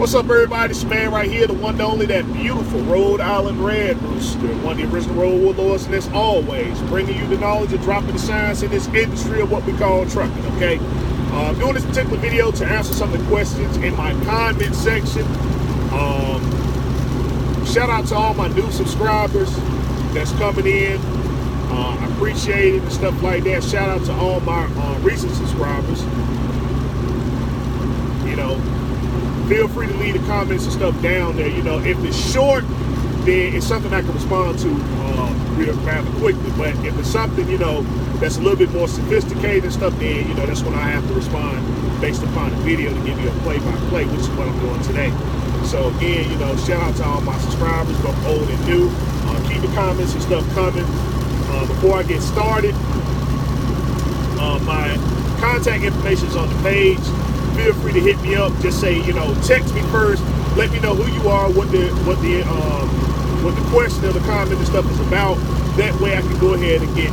What's up, everybody? This man right here, the one and only, that beautiful Rhode Island Red Rooster, one of the original road warlords, and as always, bringing you the knowledge and dropping the science in this industry of what we call trucking, okay? I'm doing this particular video to answer some of the questions in my comment section. Shout out to all my new subscribers that's coming in. I appreciate it and stuff like that. Shout out to all my recent subscribers. You know, feel free to leave the comments and stuff down there. You know, if it's short, then it's something I can respond to rather quickly. But if it's something, you know, that's a little bit more sophisticated and stuff, then, you know, that's when I have to respond based upon the video to give you a play-by-play, which is what I'm doing today. So again, you know, shout out to all my subscribers, both old and new. Keep the comments and stuff coming. Before I get started, my contact information is on the page. Feel free to hit me up. Just say, you know, text me first. Let me know who you are, what the question or the comment and stuff is about. That way I can go ahead and get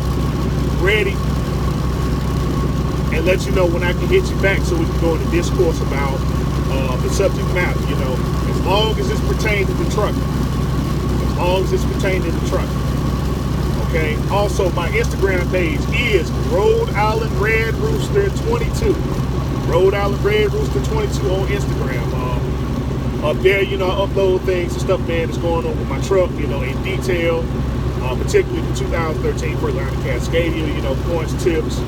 ready and let you know when I can hit you back, so we can go into discourse about the subject matter. You know, as long as it's pertaining to the trucking. As long as it's pertaining to the trucking. Okay. Also, my Instagram page is Rhode Island Red Rooster 22. Rhode Island Red Rooster 22 on Instagram. Up there, you know, I upload things and stuff, man, that's going on with my truck, you know, in detail. Particularly the 2013 Freightliner Cascadia, you know, points, tips,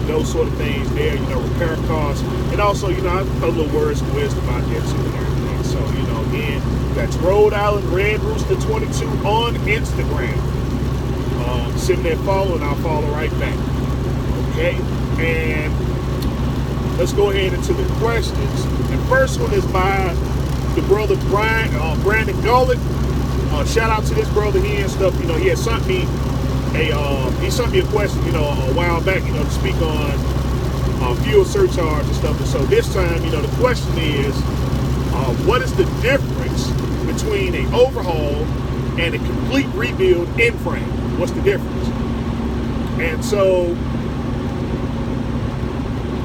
those sort of things there, you know, repair costs. And also, you know, I put a little words of wisdom out there too and everything. So, you know, again, that's Rhode Island Red Rooster 22 on Instagram. Sitting there following, I'll follow right back. Okay, and let's go ahead into the questions. The first one is by the brother Brandon Gullet. Shout out to this brother here and stuff. You know, he had sent me a question, you know, a while back, you know, to speak on fuel surcharge and stuff. And so this time, you know, the question is, what is the difference between an overhaul and a complete rebuild in frame? What's the difference? And so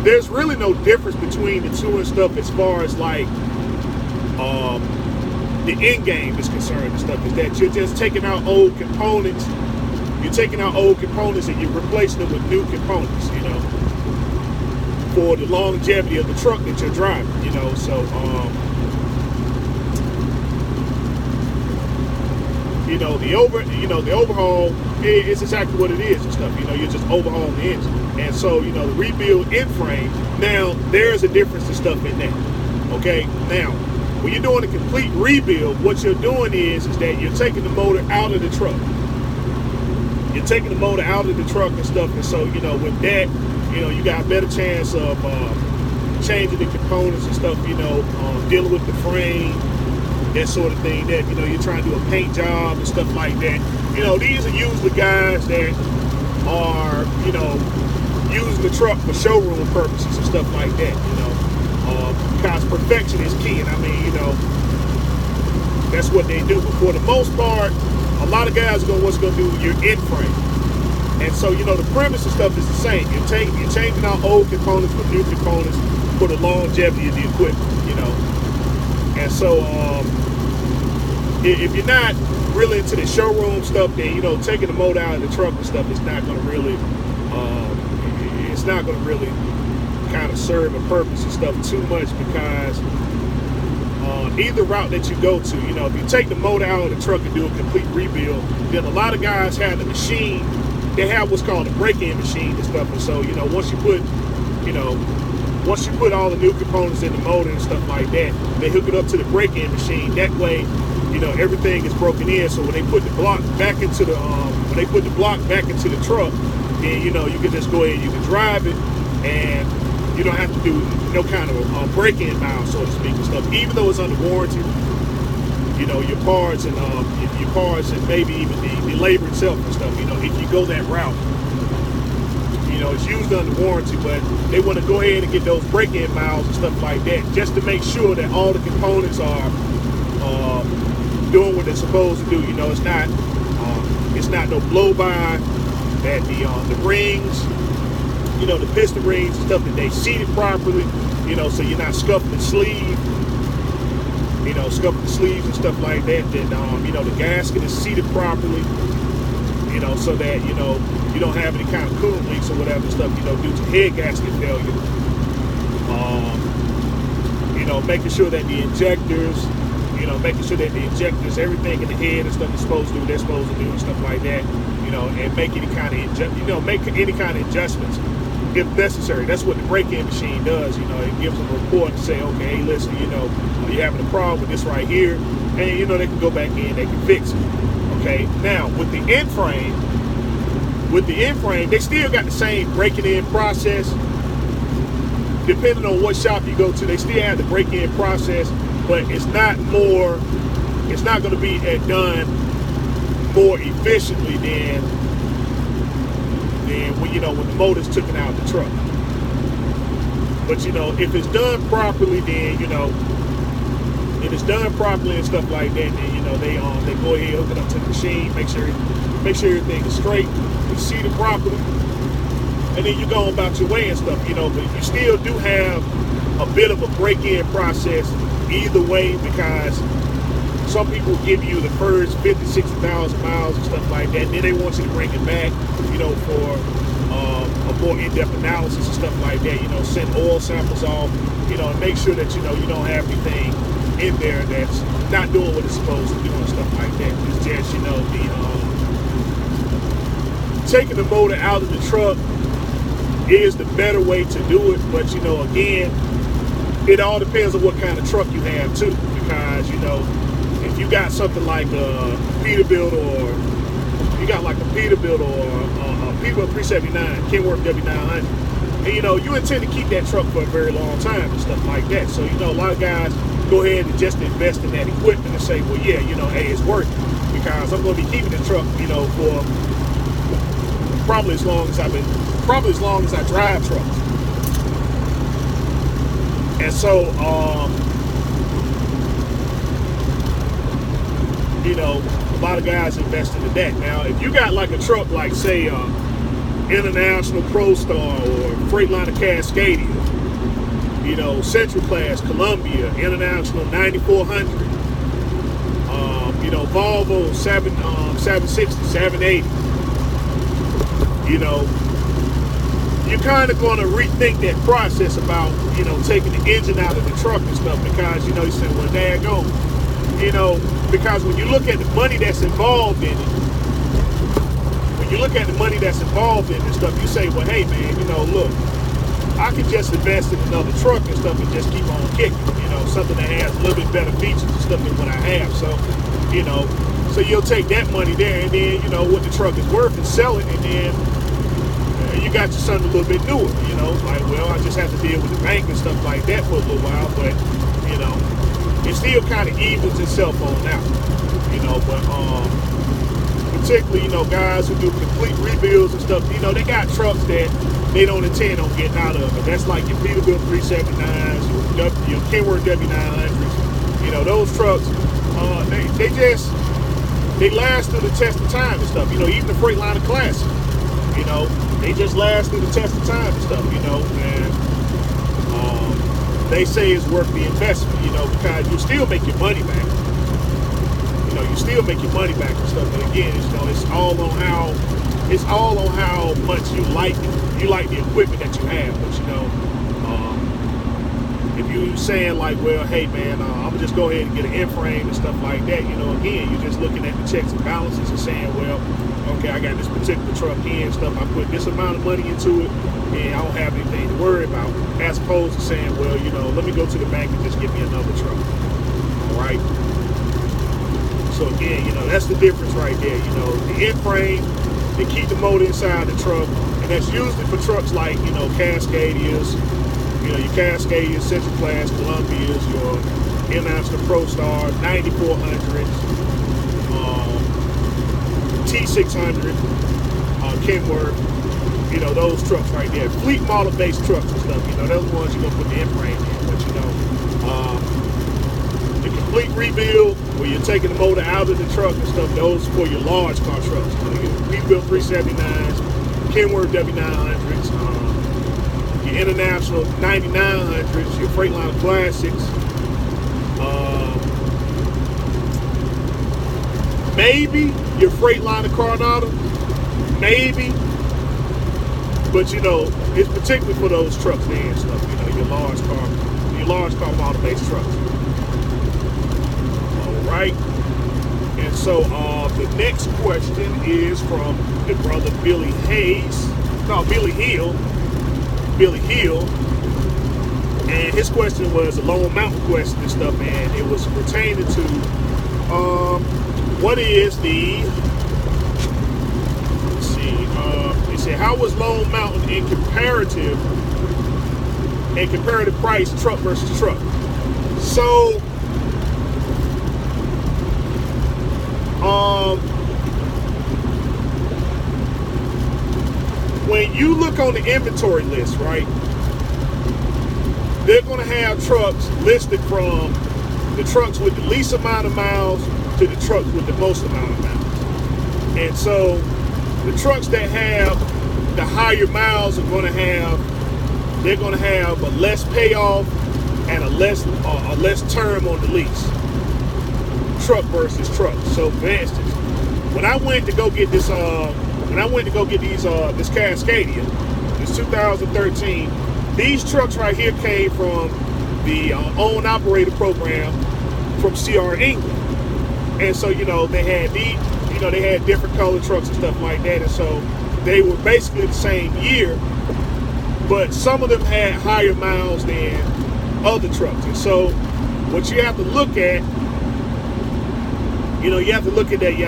there's really no difference between the two and stuff as far as like the end game is concerned and stuff. Is that you're just taking out old components. You're taking out old components and you're replacing them with new components, you know, for the longevity of the truck that you're driving, you know. So you know, the overhaul is exactly what it is and stuff. You know, you're just overhauling the engine. And so, you know, the rebuild in frame, now there's a difference and stuff in that. Okay, now when you're doing a complete rebuild, what you're doing is that you're taking the motor out of the truck. You're taking the motor out of the truck and stuff. And so, you know, with that, you know, you got a better chance of changing the components and stuff, you know, dealing with the frame, that sort of thing, that, you know, you're trying to do a paint job and stuff like that. You know, these are usually guys that are, you know, using the truck for showroom purposes and stuff like that, you know, because perfection is key. And I mean, you know, that's what they do. But for the most part, a lot of guys are what's going to do your in frame. And so, you know, the premise and stuff is the same. You're changing out old components with new components for the longevity of the equipment, you know. And so, if you're not really into the showroom stuff, then, you know, taking the motor out of the truck and stuff is not going to really, it's not going to really kind of serve a purpose and stuff too much, because either route that you go to, you know, if you take the motor out of the truck and do a complete rebuild, then a lot of guys have the machine, they have what's called a break-in machine and stuff. And so, you know, once you put all the new components in the motor and stuff like that, they hook it up to the break-in machine. That way, you know, everything is broken in. So when they put the block back into the truck, then, you know, you can just go ahead, you can drive it, and you don't have to do no kind of break-in miles, so to speak, and stuff. Even though it's under warranty, you know, your parts and maybe even the labor itself and stuff. You know, if you go that route, you know, it's used under warranty, but they want to go ahead and get those break-in miles and stuff like that, just to make sure that all the components are doing what they're supposed to do. You know, it's not no blow-by, that the rings, you know, the piston rings and stuff, that they seated properly, you know, so you're not scuffing the sleeve, scuff the sleeves and stuff like that. Then, the gasket is seated properly, so that, you don't have any kind of coolant leaks or whatever stuff, due to head gasket failure. Making sure that the injectors, everything in the head and stuff is supposed to do what they're supposed to do and stuff like that, and make any kind of adjustments if necessary. That's what the break-in machine does. It gives them a report to say, okay, hey, listen, you're having a problem with this right here, and they can go back in, they can fix it. Okay, now with the end frame, they still got the same breaking in process. Depending on what shop you go to, they still have the break-in process, but it's not going to be done more efficiently than when the motor's taken out of the truck. But if it's done properly, then if it's done properly and stuff like that, then they go ahead, hook it up to the machine, make sure everything is straight, you seat it properly, and then you go about your way and stuff, but you still do have a bit of a break-in process either way, because some people give you the first 50, 60,000 miles and stuff like that, and then they want you to bring it back, for a more in-depth analysis and stuff like that, send oil samples off, and make sure that, you don't have anything in there that's not doing what it's supposed to do and stuff like that. It's just, taking the motor out of the truck is the better way to do it, but again, it all depends on what kind of truck you have too, because if you got something like a Peterbilt, or you got like a Peterbilt or a Peterbilt 379 Kenworth W900, and you intend to keep that truck for a very long time and stuff like that, so a lot of guys go ahead and just invest in that equipment and say, well, yeah, hey, it's worth it, because I'm going to be keeping the truck for probably as long as I drive trucks. And so, a lot of guys invest into that. Now, if you got like a truck like, say, International ProStar or Freightliner Cascadia, Central Class, Columbia, International 9400, Volvo 760, 780, you're kind of going to rethink that process about, taking the engine out of the truck and stuff, because, you say, well, daggone, because when you look at the money that's involved in it, and stuff, you say, well, hey, man, look, I can just invest in another truck and stuff and just keep on kicking, something that has a little bit better features and stuff than what I have. So, so you'll take that money there, and then, what the truck is worth, and sell it, and then you got your son a little bit newer, like, well, I just have to deal with the bank and stuff like that for a little while, but, it still kind of evens itself on out, but, particularly, guys who do complete rebuilds and stuff, they got trucks that they don't intend on getting out of, and that's like your Peterbilt 379s, your Kenworth W900s, those trucks, they last through the test of time and stuff, even the Freightliner Classic, they just last through the test of time and stuff, and they say it's worth the investment, because you still make your money back. You still make your money back and stuff, but again, it's all on how much you like it. You like the equipment that you have, but if you saying like, well, hey man, I'm gonna just go ahead and get an end frame and stuff like that, again, you're just looking at the checks and balances and saying, well, okay, I got this particular truck here and stuff, I put this amount of money into it, and I don't have anything to worry about, as opposed to saying, well, let me go to the bank and just get me another truck. All right. So again, that's the difference right there. The end frame, they keep the motor inside the truck, and that's usually for trucks like, Cascadias, your Cascadias, Central Class, Columbias, your International ProStar, 9400s, T600, Kenworth, those trucks right there. Fleet model-based trucks and stuff, those ones you're going to put the end frame in. But, the complete rebuild, where you're taking the motor out of the truck and stuff, those for your large car trucks. Your Peterbilt 379s, Kenworth W900s, your International 9900s, your Freightliner Classics, Maybe your Freightliner Coronado, maybe, but you know, it's particularly for those trucks there and stuff. You know, your large car model-based trucks. All right. And so the next question is from the brother Billy Hill. And his question was a Lone Mountain question and stuff, and it was pertaining to what is the, let's see, he said, how was Lone Mountain in comparative price, truck versus truck? So when you look on the inventory list, right, they're going to have trucks listed from the trucks with the least amount of miles to the trucks with the most amount of miles. And so the trucks that have the higher miles are going to have, they're going to have a less payoff and a less term on the lease. Truck versus truck. So for instance, when I went to go get this this Cascadia, this 2013, these trucks right here came from the own operator program from CR England. And so, you know, they had different color trucks and stuff like that. And so they were basically the same year, but some of them had higher miles than other trucks. And so what you have to look at, you have to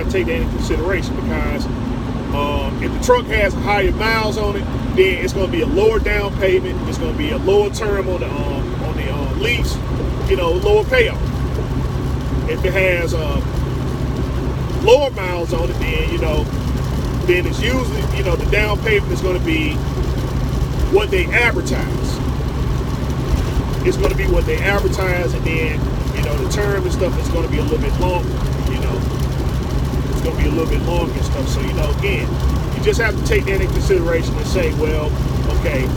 take that into consideration, because if the truck has higher miles on it, then it's going to be a lower down payment. It's going to be a lower term on the lease, lower payoff. If it has lower miles on it, then it's usually, the down payment is going to be what they advertise. It's going to be what they advertise, and then, the term and stuff is going to be a little bit longer, It's going to be a little bit longer and stuff. So, again, you just have to take that into consideration and say, well, okay,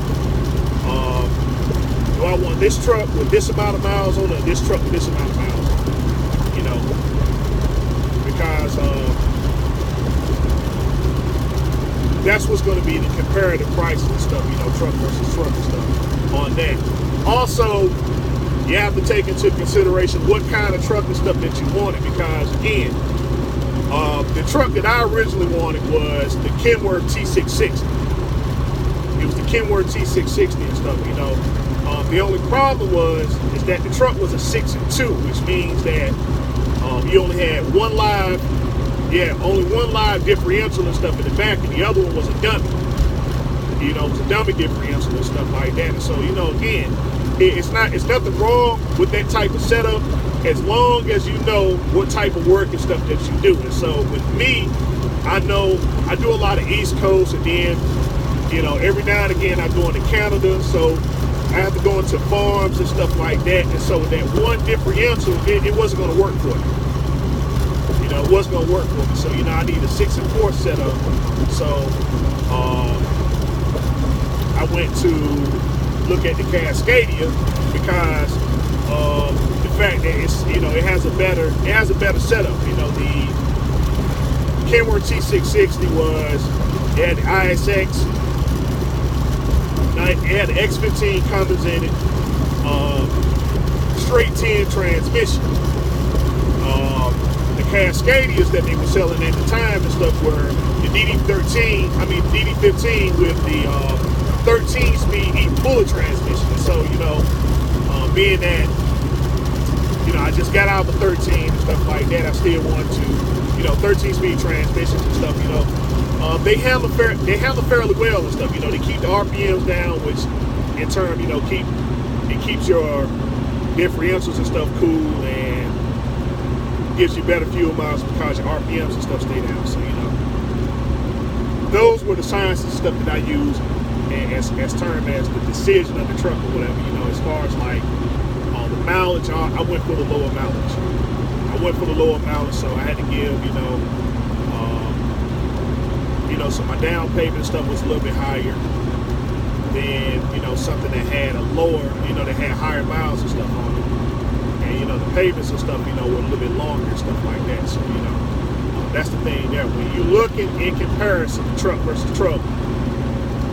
do I want this truck with this amount of miles on it, or this truck with this amount of miles on it? Because that's what's going to be the comparative prices and stuff, truck versus truck and stuff on that. Also, you have to take into consideration what kind of truck and stuff that you wanted, because again, the truck that I originally wanted was the Kenworth T660. It was the Kenworth T660 and stuff, The only problem is that the truck was a 6 and 2, which means that you only had only one live differential and stuff in the back, and the other one was a dummy. It was a dummy differential and stuff like that. And so, again, it's nothing wrong with that type of setup, as long as you know what type of work and stuff that you do. And so with me, I know I do a lot of East Coast, and then, every now and again I go into Canada, so I have to go into farms and stuff like that. And so that one differential, it wasn't going to work for me. It wasn't going to work for me. So, I need a 6 and 4 setup. So I went to look at the Cascadia because the fact that it's, it has a better setup. The Kenworth T660 it had the ISX, it had the X15 Cummins in it, straight 10 transmission. The Cascadias that they were selling at the time and stuff were the DD15 with the 13-speed e-bullet transmission. And so, being that, I just got out of the 13 and stuff like that, I still want to, 13-speed transmissions and stuff, they handle fairly well and stuff. They keep the RPMs down, which in turn, keeps your differentials and stuff cool, and gives you better fuel miles because your RPMs and stuff stay down. So, those were the science and stuff that I use as termed as the decision of the truck or whatever. As far as like the mileage, I went for the lower mileage. So I had to give, so my down payment and stuff was a little bit higher than, something that had a lower, that had higher miles and stuff on it. And, the payments and stuff, were a little bit longer and stuff like that. So, That's the thing there. When you look in comparison, truck versus truck,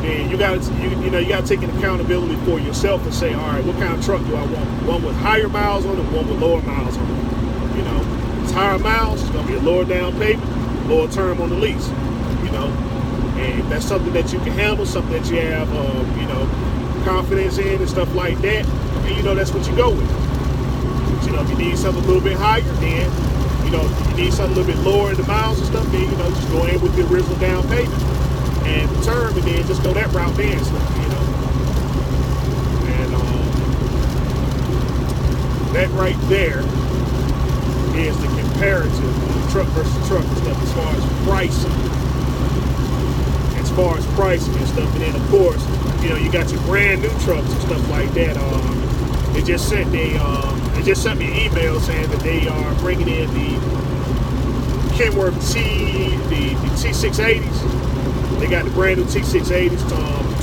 then you gotta you gotta take an accountability for yourself and say, all right, what kind of truck do I want? One with higher miles on it, one with lower miles on it. You know, it's higher miles, it's gonna be a lower down payment, lower term on the lease. You know, and if that's something that you can handle, something that you have confidence in and stuff like that, and that's what you go with. But, if you need something a little bit higher, then if you need something a little bit lower in the miles and stuff, then just go in with the original down payment and the term, and then just go that route there and stuff, And that right there is the comparative of truck versus truck and stuff as far as pricing. As far as pricing and stuff, and then of course, you got your brand new trucks and stuff like that. They just sent me an email saying that they are bringing in the Kenworth the T680s. They got the brand new T680s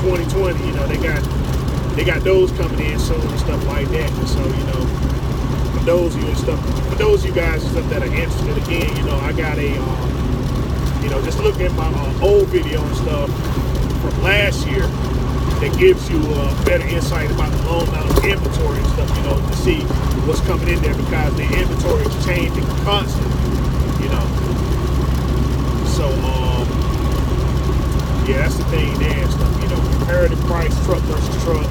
2020. They got those coming in soon and stuff like that. And so for those of you guys and stuff that are interested, again, I got a just look at my old video and stuff from last year that gives you a better insight about the low amount of inventory and stuff, to see what's coming in there, because the inventory is changing constantly, So, yeah, that's the thing there and stuff, comparative price, truck versus truck,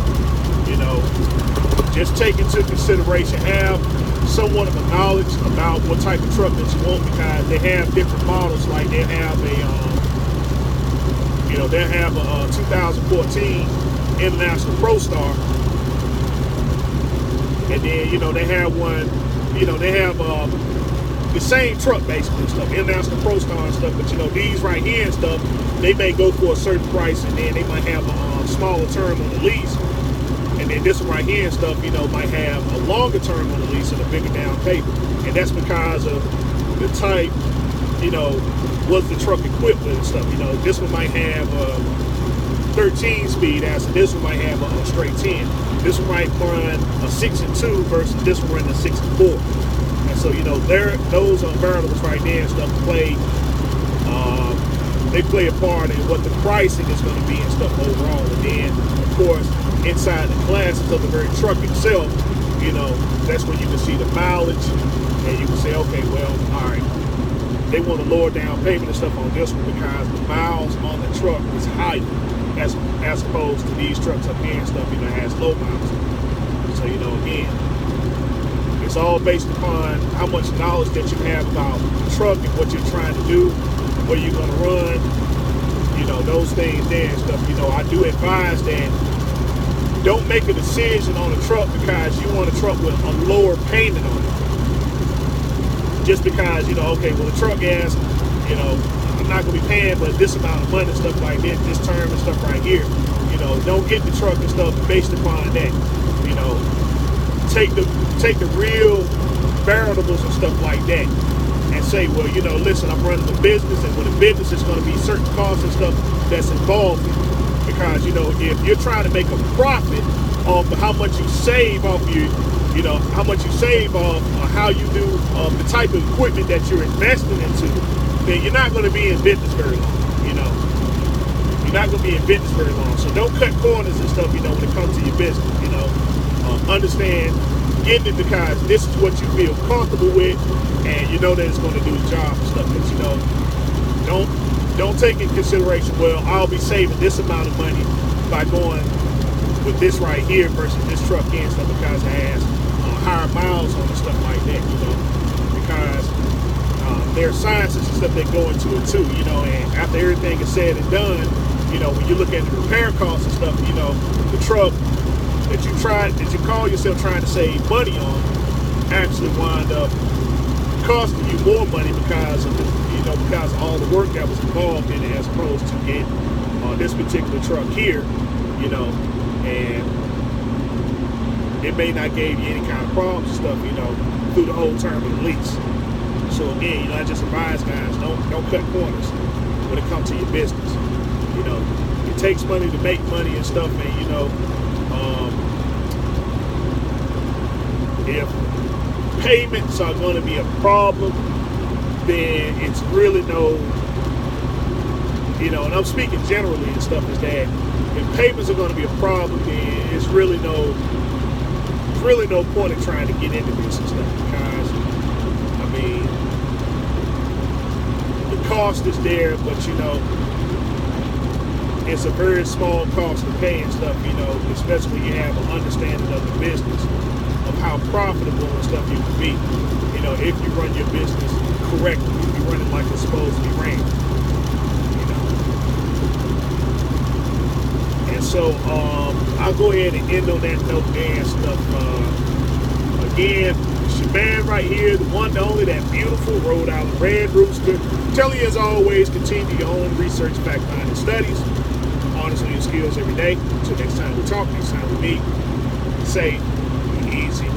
just take into consideration, have somewhat of a knowledge about what type of truck that you want, because they have different models. Like they have a 2014 International Pro Star, and then they have one, they have the same truck basically, stuff, International Pro Star and stuff. But these right here and stuff, they may go for a certain price, and then they might have a smaller term on the lease. And then this one right here and stuff, might have a longer term on the lease and a bigger down payment. And that's because of the type, what the truck equipped with and stuff. This one might have a 13 speed as this one might have a straight 10. This one might run a 6 and 2 versus this one running a 6 and 4. And so, those variables right there and stuff they play a part in what the pricing is going to be and stuff overall. And then, of course, inside the classes of the very truck itself, that's when you can see the mileage, and you can say, okay, well, all right, they want a lower down payment and stuff on this one because the miles on the truck is higher as opposed to these trucks up here and stuff, has low miles. So, again, it's all based upon how much knowledge that you have about the truck and what you're trying to do, where you're going to run, those things there and stuff. I do advise that don't make a decision on a truck because you want a truck with a lower payment on it. Just because, okay, well, the truck has, I'm not going to be paying but this amount of money and stuff like that, this term and stuff right here. Don't get the truck and stuff based upon that. Take the real variables and stuff like that and say, well, listen, I'm running a business, and with a business, it's going to be certain costs and stuff that's involved in it. Because, if you're trying to make a profit off of how much you save off how much you save off how you do the type of equipment that you're investing into, then you're not going to be in business very long, You're not going to be in business very long. So don't cut corners and stuff, when it comes to your business, understand, getting it because this is what you feel comfortable with, and that it's going to do the job and stuff. But don't take in consideration, well, I'll be saving this amount of money by going with this right here versus this truck and stuff because it has higher miles on and stuff like that, because there are sciences and stuff that go into it too, and after everything is said and done, when you look at the repair costs and stuff, the truck that you call yourself trying to save money on actually wind up costing you more money because of because of all the work that was involved in it, as opposed to getting this particular truck here, and it may not give you any kind of problems and stuff, through the whole term of the lease. So again, I just advise guys, don't cut corners when it comes to your business. It takes money to make money and stuff, and if payments are going to be a problem, then it's really no, and I'm speaking generally and stuff, is that if payments are going to be a problem, then it's really no point in trying to get into this and stuff, because I mean, the cost is there, but it's a very small cost to pay and stuff, especially when you have an understanding of the business, of how profitable and stuff you can be, if you run your business correctly, if you run it like it's supposed to be ran, And so I'll go ahead and end on that note and stuff. Again, it's your man right here, the one, the only, that beautiful Rhode Island Red Rooster. Telling you, as always, continue your own research, fact-finding studies, harnessing your skills every day. Until next time we talk, next time we meet, say easy.